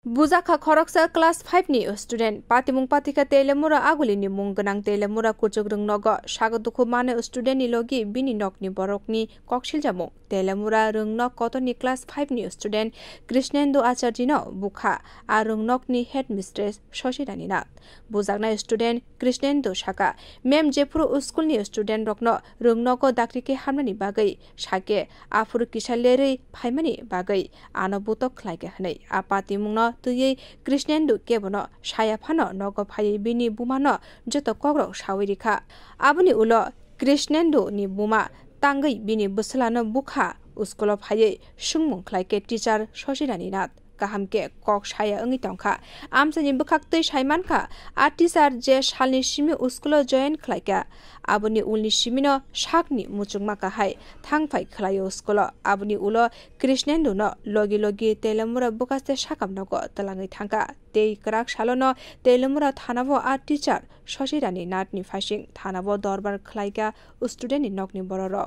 Buzaka Khoroksa Class 5 ni student Patimung Patika Telemura Aguli ni Munganang Telemura Kuchugrung Nogo Shagoduku Mane student ni logi bini nok ni borok ni kokshil jamung Telemura Rungnok Koto ni Class 5 ni student Krishnendu Acharjino Bukha a Rungnok ni headmistress Shoshirani Nath Buzakna student Krishnendu Shaka Mem Jepuru School ni student Rokno Rungnoko Dakrike Hamani Bagai Shake Afur Kishaleri Paimani Bagai Anobuto Klaike Hane Apatimungno tuye Krishnendu kebono shaya phano nogo phai bini bumano joto kogrok shawirikha abuni ulo Krishnendu ni buma tangai bini buslano bukha uskolo phai sungmung khlaike teacher Shoshirani Nath kahamke kok shaya angi tongkha amsani bukhak tei shaimankha a teacher je shalni simi uskolo join khlaika abuni ulni simino shakni muchungma kahai thangphai khlayo uskolo abuni ulo Krishnendu no logi logi Telemura bukaste shakam nogo talangai thangka tei krak shalono Telemura thanabo a teacher Shoshirani Nath ni phasing thanabo dorbar khlaika student ni nokni bororo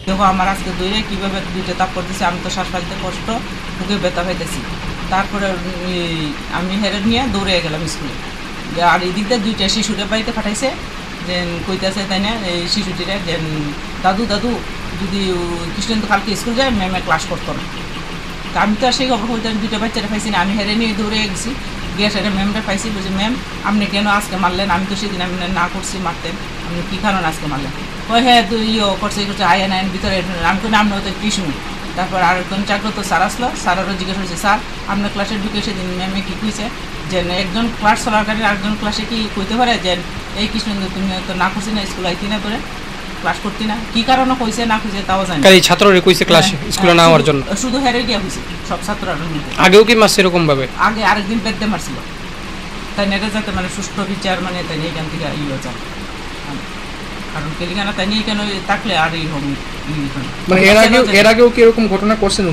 দেখো আমার আজকে দইরে কিভাবে দুইটা তাপ করতেছে আমি তো শ্বাস ফেলতে কষ্ট বুকে ব্যথা হইতেছি তারপরে আমি হেরে নিয়ে দৌড়ে গেলাম স্কুলে আর এই দিকটা দুইটা শিশুরে বাড়িতে পাঠাইছে যে কইতাছে তাই না এই শিশুটিরে যে দাদু দাদু যদি কৃষ্ণেন্দু কালকে স্কুল যায় ম্যামে ক্লাস করতো না তা আমি তো আর সেই খবর হইতে দুইটা বাচ্চারা পাইছি না আমি হেরে নিয়ে দৌড়ে গেছি গিয়ে সেটা ম্যামটা পাইছি বলছে ম্যাম আপনি কেন আজকে মারলেন আমি তো সেদিন আমি না করছি মারতেন আপনি কী কারণ আজকে মারলেন ওই হ্যাঁ তুই করছে আইন আইন ভিতরে আমি তো নাম নয় কৃষ্ণ তারপর আর একজন জাগ্রত স্যার আসলো স্যারেরও জিজ্ঞেস হয়েছে স্যার আপনার ক্লাসে ঢুকে সেদিন ম্যামে কী কইছে যে একজন ক্লাস চলাকালীন আরেকজন ক্লাসে কি কইতে পারে যে এই কৃষ্ণেন্দু তুমি তো না করছি না স্কুল আইতি না করে ক্লাস করতি না কি কারণে কইছে না কইছে তাও জানি কারণ ছাত্ররা কইছে ক্লাসে স্কুলে না হওয়ার জন্য শুধু হেরে গিয়া হইছে সব ছাত্ররা আগেও কি মারছে এরকম ভাবে আগে আরেকদিন পেটে মারছিল তাই নেটা যাতে মানে সুষ্ঠু বিচার মানে তাই এখান থেকে ইয়ে যায় কারণ কেলিগানা তাই নিয়ে কেন থাকলে আর এই হবে মানে এর আগেও কি এরকম ঘটনা করছেন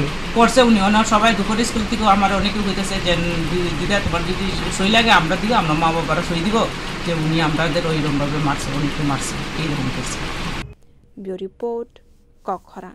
উনি ওনার সবাই দুপুর স্কুল থেকে আমার অনেকে হইতেছে যে দিদা তোমার যদি সই লাগে আমরা দিব আমরা মা বাবারা সই দিব যে উনি আমাদের ওইরকমভাবে মারছে অনেকে মারছে এইরকম করছে ব্যুরো রিপোর্ট কখরা।